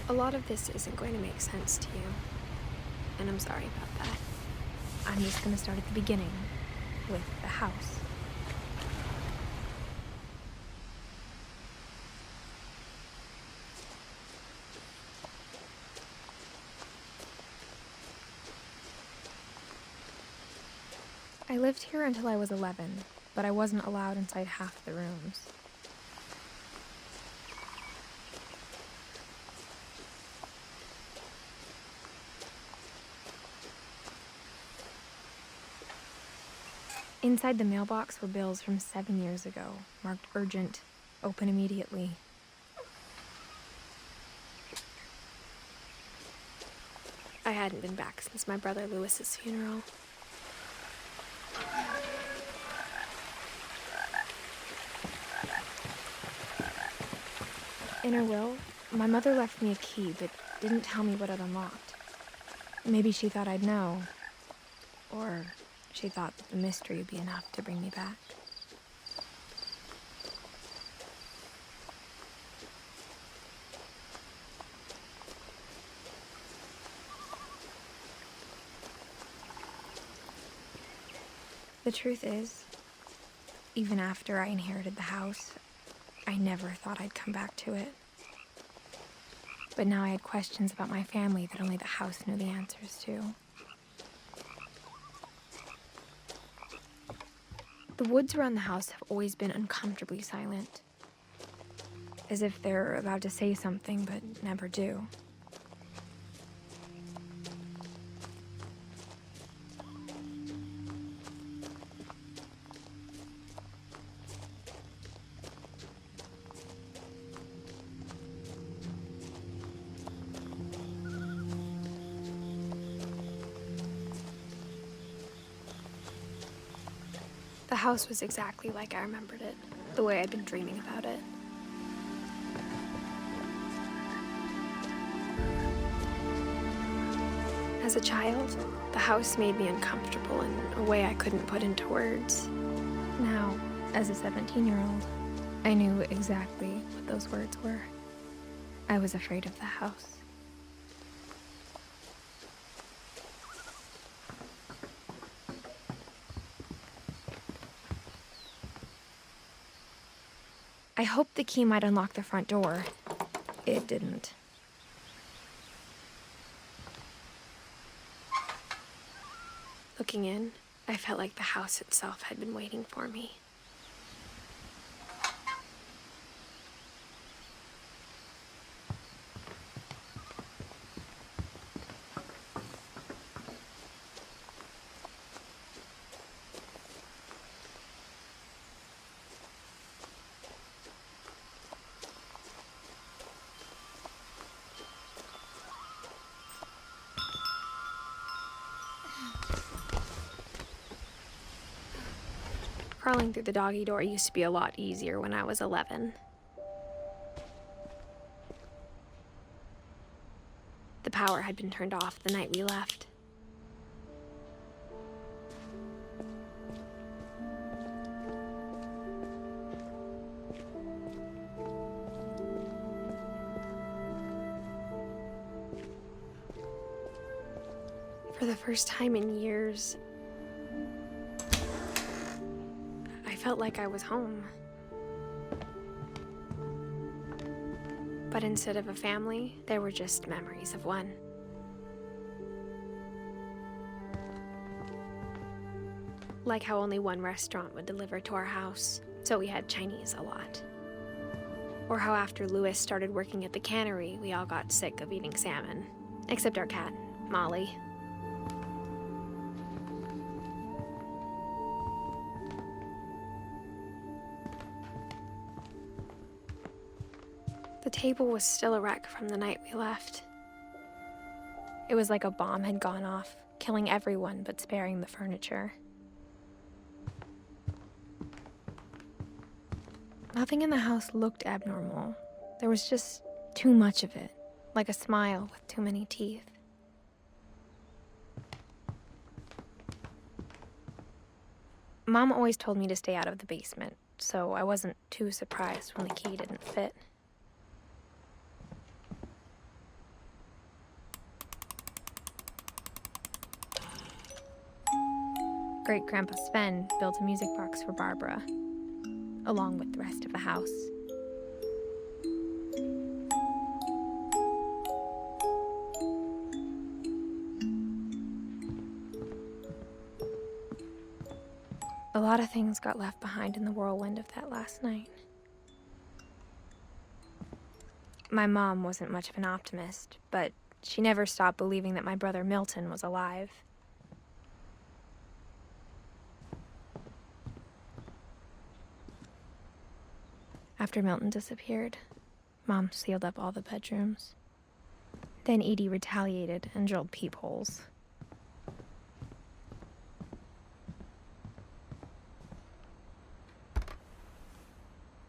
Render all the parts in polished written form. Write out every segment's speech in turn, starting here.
A lot of this isn't going to make sense to you, and I'm sorry about that. I'm just going to start at the beginning, with the house. I lived here until I was 11, but I wasn't allowed inside half the rooms. Inside the mailbox were bills from 7 years ago, marked urgent, open immediately. I hadn't been back since my brother Lewis's funeral. In her will, my mother left me a key but didn't tell me what it unlocked. Maybe she thought I'd know, or she thought that the mystery would be enough to bring me back. The truth is, even after I inherited the house, I never thought I'd come back to it. But now I had questions about my family that only the house knew the answers to. The woods around the house have always been uncomfortably silent, as if they're about to say something but never do. The house was exactly like I remembered it, the way I'd been dreaming about it. As a child, the house made me uncomfortable in a way I couldn't put into words. Now, as a 17-year-old, I knew exactly what those words were. I was afraid of the house. I hoped the key might unlock the front door. It didn't. Looking in, I felt like the house itself had been waiting for me. Crawling through the doggy door used to be a lot easier when I was 11. The power had been turned off the night we left. For the first time in years, I felt like I was home. But instead of a family, there were just memories of one. Like how only one restaurant would deliver to our house, so we had Chinese a lot. Or how after Lewis started working at the cannery, we all got sick of eating salmon. Except our cat, Molly. The table was still a wreck from the night we left. It was like a bomb had gone off, killing everyone but sparing the furniture. Nothing in the house looked abnormal. There was just too much of it, like a smile with too many teeth. Mom always told me to stay out of the basement, so I wasn't too surprised when the key didn't fit. Great-Grandpa Sven built a music box for Barbara, along with the rest of the house. A lot of things got left behind in the whirlwind of that last night. My mom wasn't much of an optimist, but she never stopped believing that my brother Milton was alive. After Milton disappeared, Mom sealed up all the bedrooms. Then Edie retaliated and drilled peepholes.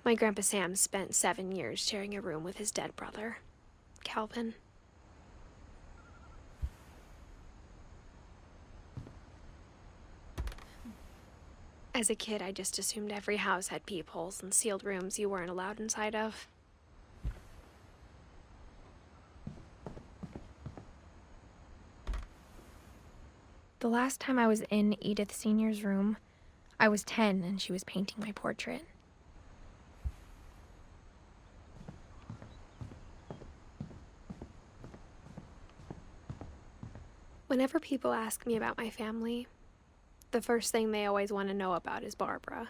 My Grandpa Sam spent 7 years sharing a room with his dead brother, Calvin. As a kid, I just assumed every house had peepholes and sealed rooms you weren't allowed inside of. The last time I was in Edith Sr.'s room, I was 10 and she was painting my portrait. Whenever people ask me about my family, the first thing they always want to know about is Barbara.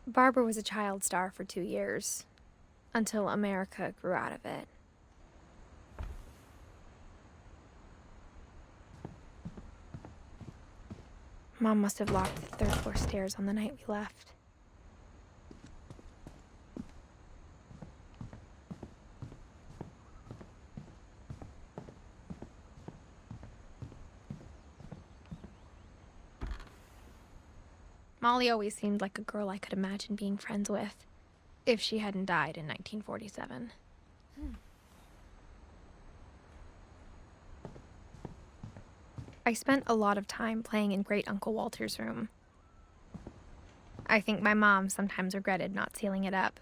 Barbara was a child star for 2 years, until America grew out of it. Mom must have locked the third floor stairs on the night we left. Molly always seemed like a girl I could imagine being friends with, if she hadn't died in 1947. I spent a lot of time playing in Great Uncle Walter's room. I think my mom sometimes regretted not sealing it up.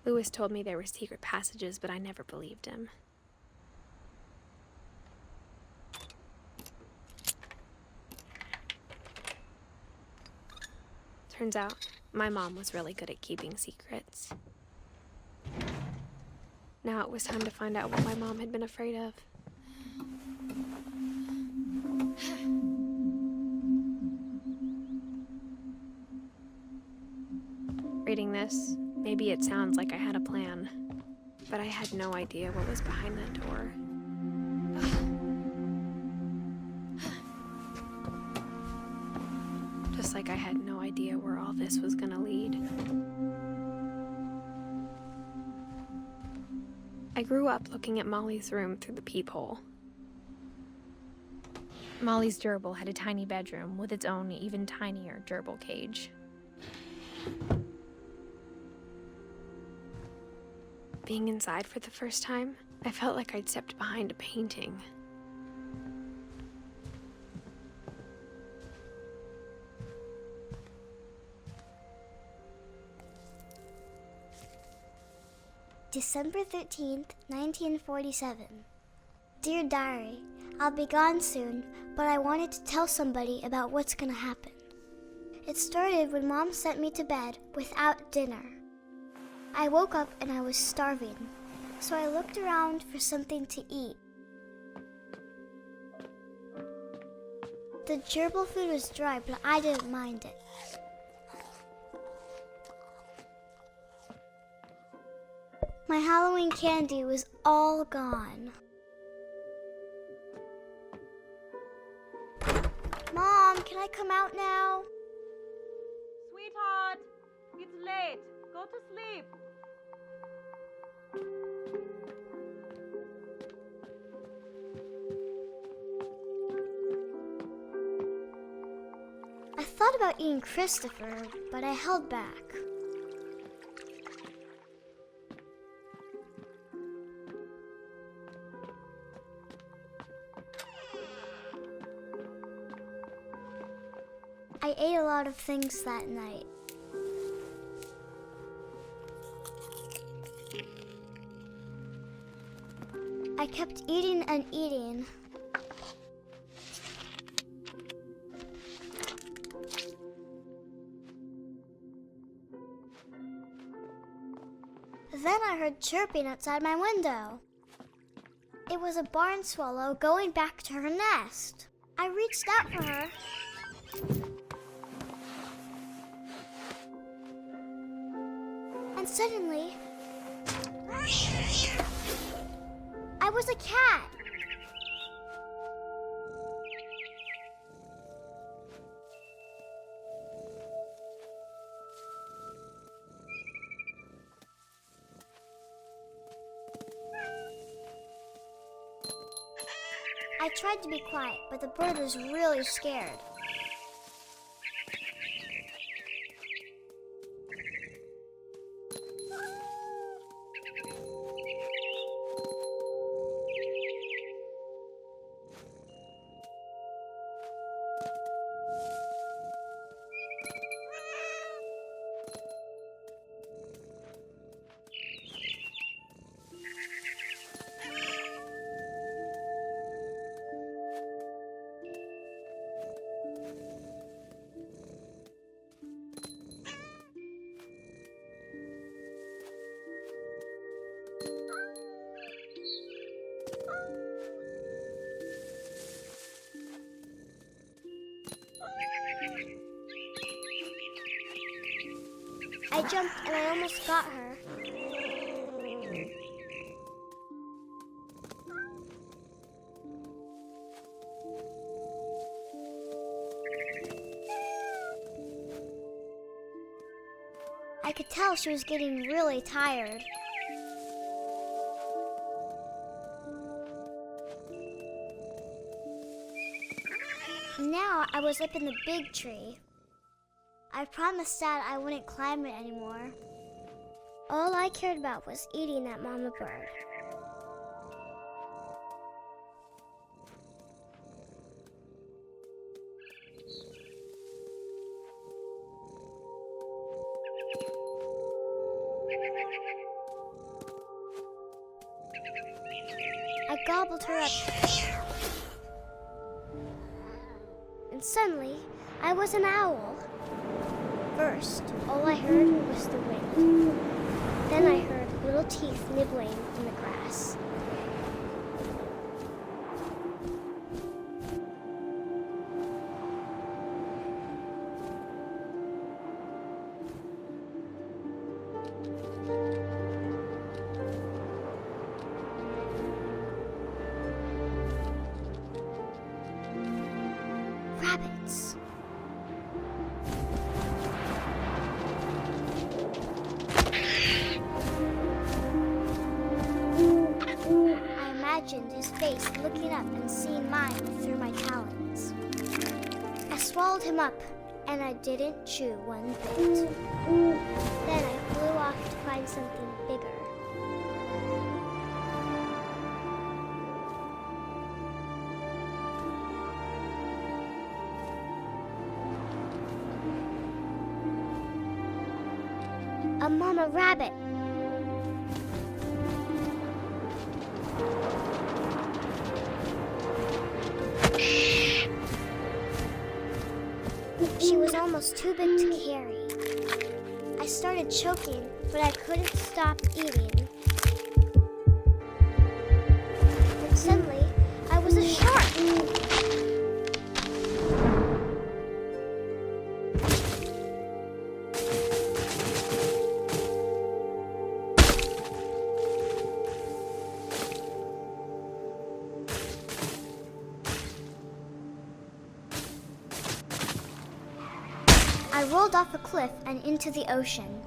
Louis told me there were secret passages, but I never believed him. Turns out, my mom was really good at keeping secrets. Now it was time to find out what my mom had been afraid of. Reading this, maybe it sounds like I had a plan, but I had no idea what was behind that door. Just like I had no idea where all this was gonna lead. I grew up looking at Molly's room through the peephole. Molly's gerbil had a tiny bedroom with its own even tinier gerbil cage. Being inside for the first time, I felt like I'd stepped behind a painting. December 13th, 1947. Dear Diary, I'll be gone soon, but I wanted to tell somebody about what's gonna happen. It started when Mom sent me to bed without dinner. I woke up and I was starving, so I looked around for something to eat. The gerbil food was dry, but I didn't mind it. My Halloween candy was all gone. Mom, can I come out now? Sweetheart, it's late. Go to sleep. I thought about eating Christopher, but I held back. I ate a lot of things that night. kept eating and eating. Then I heard chirping outside my window. It was a barn swallow going back to her nest. I reached out for her. And suddenly, I was a cat. I tried to be quiet, but the bird was really scared. I jumped and I almost got her. I could tell she was getting really tired. Now I was up in the big tree. I promised Dad I wouldn't climb it anymore. All I cared about was eating that mama bird. I gobbled her up. And suddenly, I was an owl. First, all I heard was the wind. Then I heard little teeth nibbling in the grass. Rabbits. I imagined his face looking up and seeing mine through my talons. I swallowed him up, and I didn't chew one bit. Then I flew off to find something bigger. A mama rabbit. She was almost too big to carry. I started choking, but I couldn't stop eating. And suddenly, I was a shark. I rolled off a cliff and into the ocean.